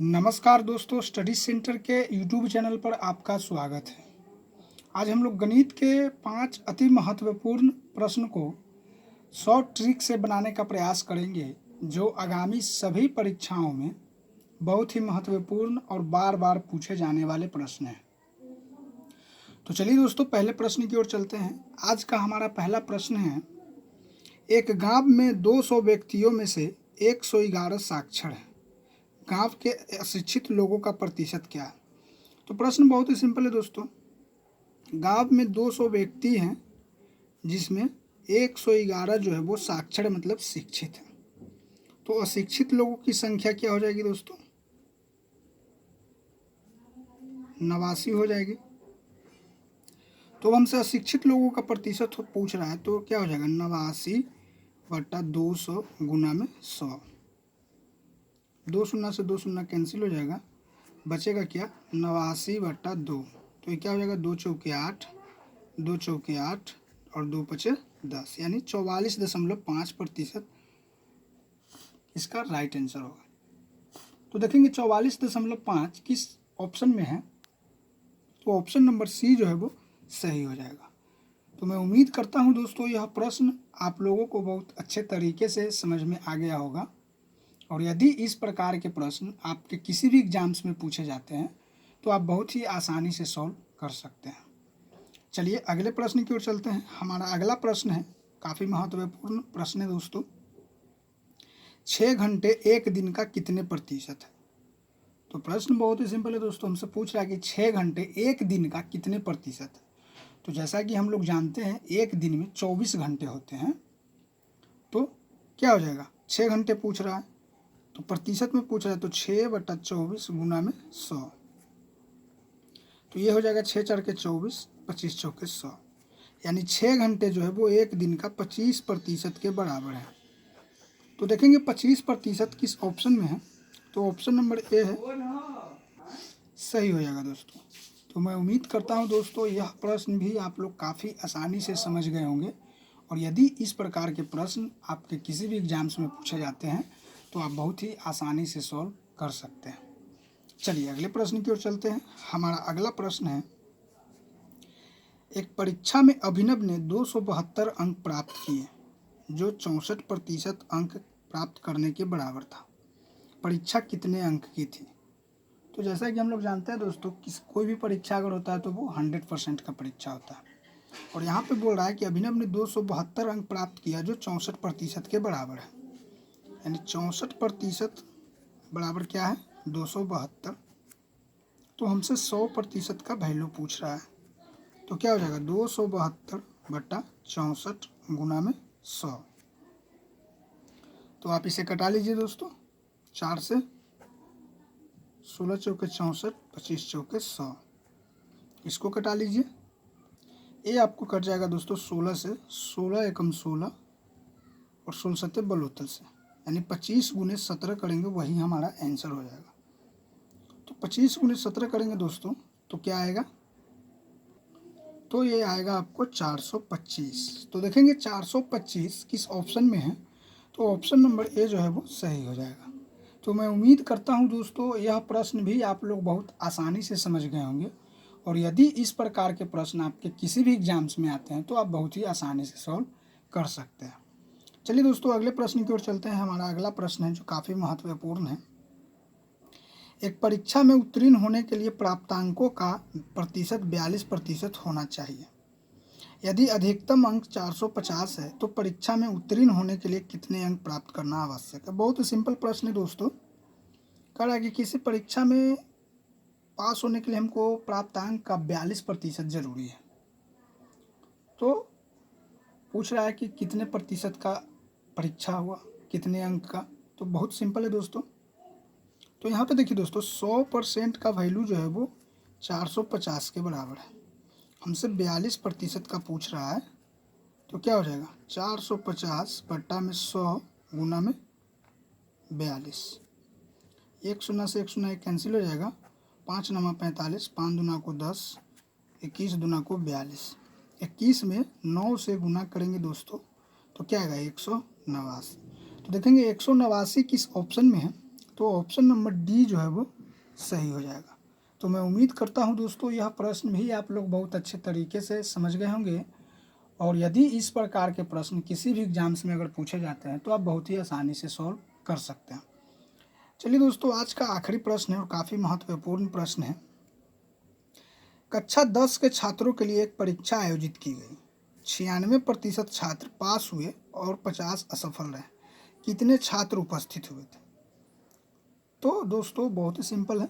नमस्कार दोस्तों, study centre के यूट्यूब चैनल पर आपका स्वागत है। आज हम लोग गणित के 5 अति महत्वपूर्ण प्रश्न को शॉर्ट ट्रिक से बनाने का प्रयास करेंगे, जो आगामी सभी परीक्षाओं में बहुत ही महत्वपूर्ण और बार बार पूछे जाने वाले प्रश्न हैं। तो चलिए दोस्तों, पहले प्रश्न की ओर चलते हैं। आज का हमारा पहला प्रश्न है, एक गांव में 200 व्यक्तियों में से 111 साक्षर हैं। गांव के अशिक्षित लोगों का प्रतिशत क्या है? तो प्रश्न बहुत ही सिंपल है दोस्तों। गांव में 200 व्यक्ति हैं, जिसमें 111 जो है वो साक्षर मतलब शिक्षित है। तो अशिक्षित लोगों की संख्या क्या हो जाएगी दोस्तों? 89 हो जाएगी। तो हमसे अशिक्षित लोगों का प्रतिशत पूछ रहा है, तो क्या हो जाएगा? 89/200 गुना में 100। 2 शून्य से 2 शून्य कैंसिल हो जाएगा, बचेगा क्या? 89/2। तो ये क्या हो जाएगा? 2 चौके 8, 2 चौके 8 और 2 पचे 10, यानी 44.5% इसका राइट आंसर होगा। तो देखेंगे 44.5 किस ऑप्शन में है, तो ऑप्शन नंबर सी जो है वो सही हो जाएगा। तो मैं उम्मीद करता हूँ दोस्तों, यह प्रश्न आप लोगों को बहुत अच्छे तरीके से समझ में आ गया होगा। और यदि इस प्रकार के प्रश्न आपके किसी भी एग्जाम्स में पूछे जाते हैं, तो आप बहुत ही आसानी से सॉल्व कर सकते हैं। चलिए अगले प्रश्न की ओर चलते हैं। हमारा अगला प्रश्न है, काफ़ी महत्वपूर्ण प्रश्न है दोस्तों। 6 घंटे एक दिन का कितने प्रतिशत है? तो प्रश्न बहुत ही सिंपल है दोस्तों। हमसे पूछ रहा है कि 6 घंटे एक दिन का कितने प्रतिशत है। तो जैसा कि हम लोग जानते हैं, एक दिन में 24 घंटे होते हैं। तो क्या हो जाएगा? 6 घंटे पूछ रहा है, तो प्रतिशत में पूछ रहा है, तो 6/24 गुना में 100। तो ये हो जाएगा 6 4 के 24, 25 चौके 100, यानी 6 घंटे जो है वो एक दिन का 25% के बराबर है। तो देखेंगे 25% किस ऑप्शन में है, तो ऑप्शन नंबर ए है, सही हो जाएगा दोस्तों। तो मैं उम्मीद करता हूँ दोस्तों, यह प्रश्न भी आप लोग काफ़ी आसानी से समझ गए होंगे। और यदि इस प्रकार के प्रश्न आपके किसी भी एग्जाम्स में पूछे जाते हैं, तो आप बहुत ही आसानी से सॉल्व कर सकते हैं। चलिए अगले प्रश्न की ओर चलते हैं। हमारा अगला प्रश्न है, एक परीक्षा में अभिनव ने 272 अंक प्राप्त किए, जो 64% अंक प्राप्त करने के बराबर था। परीक्षा कितने अंक की थी? तो जैसा कि हम लोग जानते हैं दोस्तों, कोई भी परीक्षा अगर होता है तो वो 100% का परीक्षा होता है। और यहाँ पे बोल रहा है कि अभिनव ने 272 अंक प्राप्त किया, जो 64% के बराबर है। यानी 64% बराबर क्या है? 272। तो हमसे 100% का वैल्यू पूछ रहा है, तो क्या हो जाएगा? 272/64 गुना में 100। तो आप इसे कटा लीजिए दोस्तों। 4 से 16 चौके 64, 25 चौके 100, इसको कटा लीजिए। ये आपको कट जाएगा दोस्तों 16 से, 16 एकम 16 और 16 सत्ते 72 से, यानी 25 गुने 17 करेंगे, वही हमारा आंसर हो जाएगा। तो 25 गुने 17 करेंगे दोस्तों, तो क्या आएगा? तो ये आएगा आपको 425। तो देखेंगे 425 किस ऑप्शन में है, तो ऑप्शन नंबर ए जो है वो सही हो जाएगा। तो मैं उम्मीद करता हूँ दोस्तों, यह प्रश्न भी आप लोग बहुत आसानी से समझ गए होंगे। और यदि इस प्रकार के प्रश्न आपके किसी भी एग्जाम्स में आते हैं, तो आप बहुत ही आसानी से सॉल्व कर सकते हैं। चलिए दोस्तों अगले प्रश्न की ओर चलते हैं। हमारा अगला प्रश्न है, जो काफ़ी महत्वपूर्ण है। एक परीक्षा में उत्तीर्ण होने के लिए प्राप्तांकों का प्रतिशत 42% होना चाहिए। यदि अधिकतम अंक 450 है, तो परीक्षा में उत्तीर्ण होने के लिए कितने अंक प्राप्त करना आवश्यक है? बहुत ही सिंपल प्रश्न है दोस्तों। कह रहा है कि किसी परीक्षा में पास होने के लिए हमको प्राप्तांक का 42% जरूरी है। तो पूछ रहा है कि कितने प्रतिशत का परीक्षा हुआ, कितने अंक का। तो बहुत सिंपल है दोस्तों। तो यहाँ पे देखिए दोस्तों, 100% का वैल्यू जो है वो 450 के बराबर है। हमसे 42% का पूछ रहा है, तो क्या हो जाएगा? 450/100 गुना में 42। 1 शून्य से 1 शून्य कैंसिल हो जाएगा। 5 9 45, 5 दूना को 10, 21 दूना को 42। 21 में 9 से गुना करेंगे दोस्तों, तो क्या आएगा? 189। तो देखेंगे 189 किस ऑप्शन में है, तो तो ऑप्शन नंबर डी जो है वो सही हो जाएगा। तो मैं उम्मीद करता हूँ दोस्तों यह प्रश्न भी आप लोग बहुत अच्छे तरीके से समझ गए होंगे, और यदि इस प्रकार के प्रश्न किसी भी एग्जाम्स में अगर पूछे जाते हैं तो आप बहुत ही आसानी से सॉल्व कर सकते हैं। चलिए दोस्तों, आज का आखिरी प्रश्न है और काफ़ी महत्वपूर्ण प्रश्न है। कक्षा 10 के छात्रों के लिए एक परीक्षा आयोजित की गई। 96% छात्र पास हुए और 50 असफल रहे। कितने छात्र उपस्थित हुए थे? तो दोस्तों बहुत ही सिंपल है,